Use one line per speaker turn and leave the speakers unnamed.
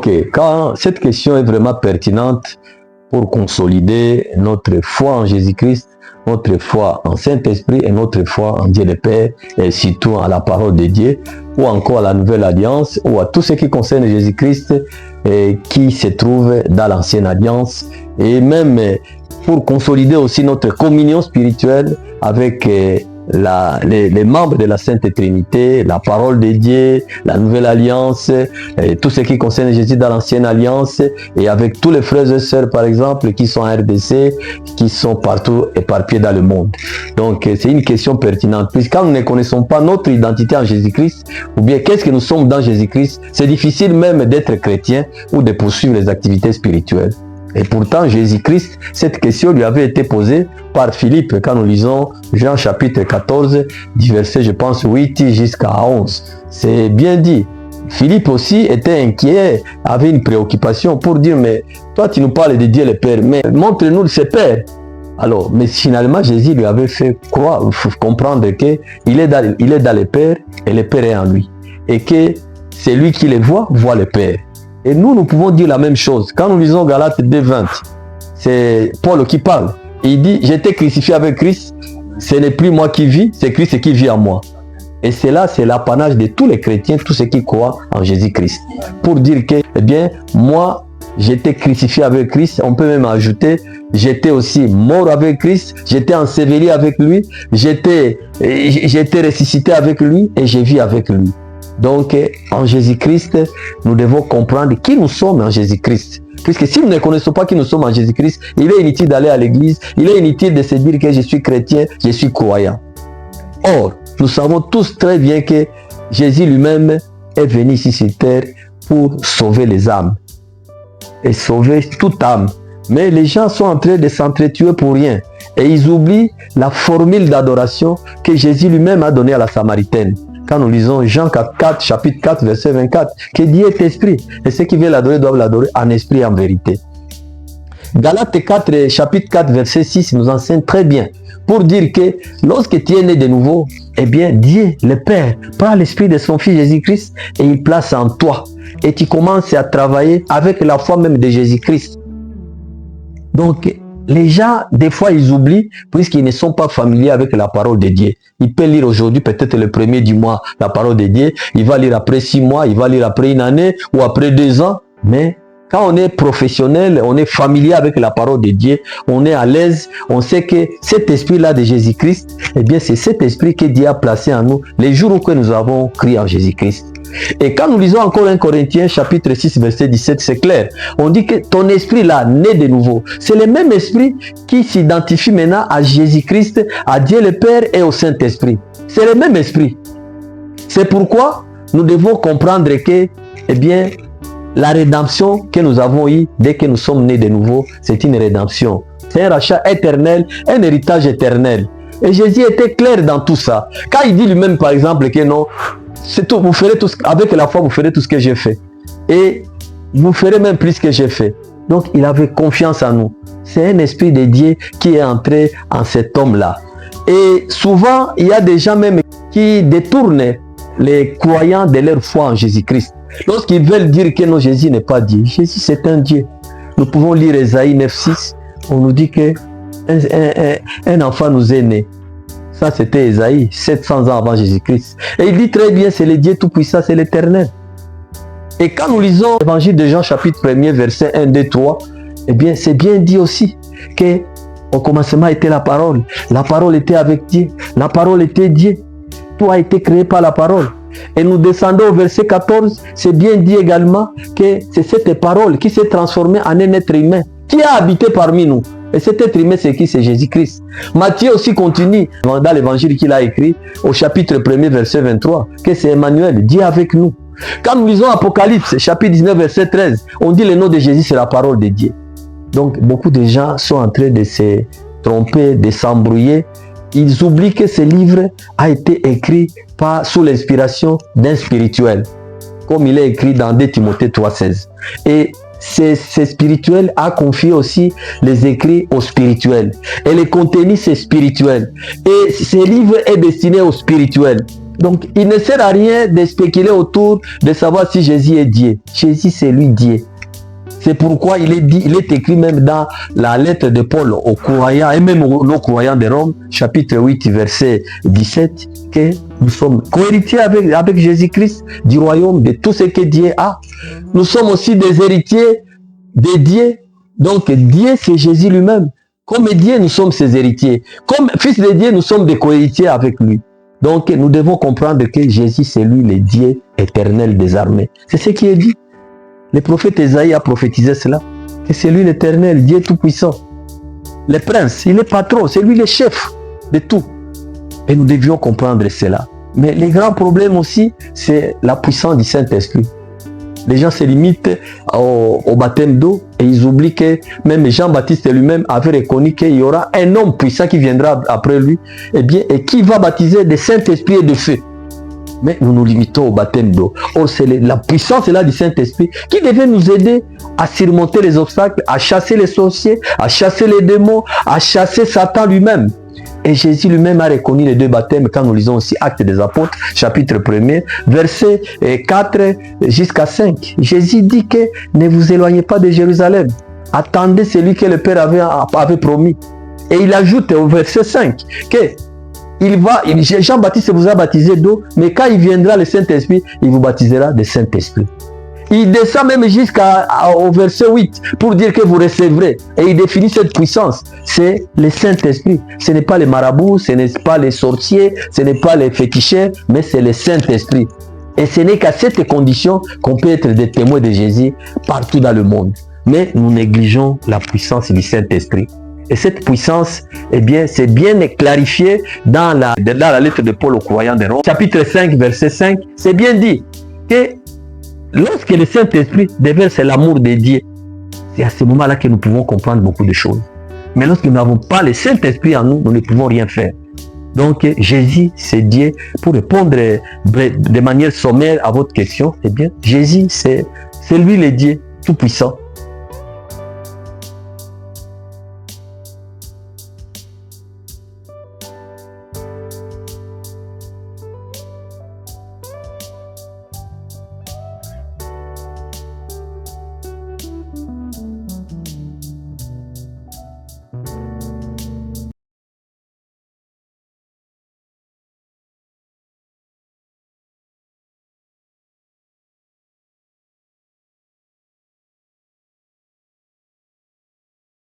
Ok, quand cette question est vraiment pertinente pour consolider notre foi en Jésus-Christ, notre foi en Saint-Esprit et notre foi en Dieu le Père, et surtout à la parole de Dieu, ou encore à la Nouvelle Alliance, ou à tout ce qui concerne Jésus-Christ qui se trouve dans l'Ancienne Alliance, et même pour consolider aussi notre communion spirituelle avec les membres de la Sainte Trinité, la parole de Dieu, la Nouvelle Alliance, tout ce qui concerne Jésus dans l'Ancienne Alliance, et avec tous les frères et sœurs, par exemple, qui sont en RDC, qui sont partout éparpillés dans le monde. Donc, c'est une question pertinente, puisque quand nous ne connaissons pas notre identité en Jésus-Christ, ou bien qu'est-ce que nous sommes dans Jésus-Christ, c'est difficile même d'être chrétien ou de poursuivre les activités spirituelles. Et pourtant, Jésus-Christ, cette question lui avait été posée par Philippe quand nous lisons Jean chapitre 14, du verset, je pense, 8 jusqu'à 11. C'est bien dit. Philippe aussi était inquiet, avait une préoccupation pour dire, mais toi tu nous parles de Dieu le Père, mais montre-nous ses Pères. Alors, mais finalement, Jésus lui avait fait comprendre qu'il est dans le Père et le Père est en lui. Et que c'est lui qui le voit le Père. Et nous pouvons dire la même chose. Quand nous lisons Galates 2:20, c'est Paul qui parle. Il dit, j'étais crucifié avec Christ, ce n'est plus moi qui vis, c'est Christ qui vit en moi. Et cela, c'est l'apanage de tous les chrétiens, tous ceux qui croient en Jésus-Christ. Pour dire que, eh bien, moi, j'étais crucifié avec Christ, on peut même ajouter, j'étais aussi mort avec Christ, j'étais enseveli avec lui, j'étais ressuscité avec lui et je vis avec lui. Donc, en Jésus-Christ, nous devons comprendre qui nous sommes en Jésus-Christ. Puisque si nous ne connaissons pas qui nous sommes en Jésus-Christ, il est inutile d'aller à l'église, il est inutile de se dire que je suis chrétien, je suis croyant. Or, nous savons tous très bien que Jésus lui-même est venu ici sur terre pour sauver les âmes. Et sauver toute âme. Mais les gens sont en train de s'entretuer pour rien. Et ils oublient la formule d'adoration que Jésus lui-même a donnée à la Samaritaine. Quand nous lisons Jean 4, chapitre 4, verset 24, que Dieu est esprit. Et ceux qui veulent l'adorer doivent l'adorer en esprit et en vérité. Galates 4, chapitre 4, verset 6 nous enseigne très bien. Pour dire que lorsque tu es né de nouveau, eh bien Dieu, le Père, prend l'esprit de son Fils Jésus-Christ et il place en toi. Et tu commences à travailler avec la foi même de Jésus-Christ. Donc, les gens, des fois, ils oublient, puisqu'ils ne sont pas familiers avec la parole de Dieu. Il peut lire aujourd'hui, peut-être le premier du mois, la parole de Dieu. Il va lire après 6 mois, il va lire après 1 année ou après 2 ans. Mais quand on est professionnel, on est familier avec la parole de Dieu, on est à l'aise, on sait que cet esprit-là de Jésus-Christ, eh bien, c'est cet esprit que Dieu a placé en nous les jours où nous avons crié en Jésus-Christ. Et quand nous lisons encore 1 Corinthiens chapitre 6 verset 17, c'est clair. On dit que ton esprit là, né de nouveau, c'est le même esprit qui s'identifie maintenant à Jésus-Christ, à Dieu le Père et au Saint-Esprit. C'est le même esprit. C'est pourquoi nous devons comprendre que, eh bien, la rédemption que nous avons eue dès que nous sommes nés de nouveau, c'est une rédemption. C'est un rachat éternel, un héritage éternel. Et Jésus était clair dans tout ça. Quand il dit lui-même par exemple que non, c'est tout, vous ferez tout, avec la foi, vous ferez tout ce que j'ai fait. Et vous ferez même plus que j'ai fait. Donc, il avait confiance en nous. C'est un esprit de Dieu qui est entré en cet homme-là. Et souvent, il y a des gens même qui détournent les croyants de leur foi en Jésus-Christ. Lorsqu'ils veulent dire que non, Jésus n'est pas Dieu. Jésus, c'est un Dieu. Nous pouvons lire Ésaïe 9:6. On nous dit que un enfant nous est né. Ça, c'était Ésaïe, 700 ans avant Jésus-Christ. Et il dit très bien, c'est le Dieu Tout-Puissant, c'est l'Éternel. Et quand nous lisons l'Évangile de Jean, chapitre 1er, verset 1, 2, 3, eh bien, c'est bien dit aussi que au commencement était la parole. La parole était avec Dieu. La parole était Dieu. Tout a été créé par la parole. Et nous descendons au verset 14, c'est bien dit également que c'est cette parole qui s'est transformée en un être humain qui a habité parmi nous. Et cet être humain, c'est qui? C'est Jésus-Christ. Matthieu aussi continue dans l'évangile qu'il a écrit au chapitre 1er, verset 23, que c'est Emmanuel, Dieu avec nous. Quand nous lisons Apocalypse, chapitre 19, verset 13, on dit le nom de Jésus, c'est la parole de Dieu. Donc, beaucoup de gens sont en train de se tromper, de s'embrouiller. Ils oublient que ce livre a été écrit sous l'inspiration d'un spirituel, comme il est écrit dans 2 Timothée 3,16. Et ce spirituel a confié aussi les écrits aux spirituels. Et le contenu, c'est spirituel. Et ce livre est destiné aux spirituels. Donc, il ne sert à rien de spéculer autour de savoir si Jésus est Dieu. Jésus, c'est lui Dieu. C'est pourquoi il est écrit même dans la lettre de Paul aux croyants et même aux croyants de Rome, chapitre 8, verset 17, que nous sommes co-héritiers avec Jésus-Christ du royaume, de tout ce que Dieu a. Nous sommes aussi des héritiers de Dieu. Donc Dieu, c'est Jésus lui-même. Comme Dieu, nous sommes ses héritiers. Comme fils de Dieu, nous sommes des co-héritiers avec lui. Donc nous devons comprendre que Jésus, c'est lui le Dieu éternel des armées. C'est ce qui est dit. Le prophète Esaïe a prophétisé cela, que c'est lui l'éternel, Dieu tout-puissant. Le prince, il est patron, c'est lui le chef de tout. Et nous devions comprendre cela. Mais le grand problème aussi, c'est la puissance du Saint-Esprit. Les gens se limitent au baptême d'eau et ils oublient que même Jean-Baptiste lui-même avait reconnu qu'il y aura un homme puissant qui viendra après lui, et qui va baptiser de Saint-Esprit et de feu. Mais nous nous limitons au baptême d'eau. Or, c'est la puissance là du Saint-Esprit qui devait nous aider à surmonter les obstacles, à chasser les sorciers, à chasser les démons, à chasser Satan lui-même. Et Jésus lui-même a reconnu les deux baptêmes quand nous lisons aussi Actes des Apôtres, chapitre 1er, versets 4 jusqu'à 5. Jésus dit que ne vous éloignez pas de Jérusalem. Attendez celui que le Père avait promis. Et il ajoute au verset 5 que Jean-Baptiste vous a baptisé d'eau, mais quand il viendra le Saint-Esprit, il vous baptisera de Saint-Esprit. Il descend même jusqu'au verset 8 pour dire que vous recevrez. Et il définit cette puissance. C'est le Saint-Esprit. Ce n'est pas les marabouts, ce n'est pas les sorciers, ce n'est pas les féticheurs, mais c'est le Saint-Esprit. Et ce n'est qu'à cette condition qu'on peut être des témoins de Jésus partout dans le monde. Mais nous négligeons la puissance du Saint-Esprit. Et cette puissance, eh bien, c'est bien clarifié dans la lettre de Paul aux croyants de Rome, chapitre 5, verset 5. C'est bien dit que lorsque le Saint-Esprit déverse l'amour de Dieu, c'est à ce moment-là que nous pouvons comprendre beaucoup de choses. Mais lorsque nous n'avons pas le Saint-Esprit en nous, nous ne pouvons rien faire. Donc, Jésus, c'est Dieu. Pour répondre de manière sommaire à votre question, eh bien, Jésus, c'est lui le Dieu tout-puissant.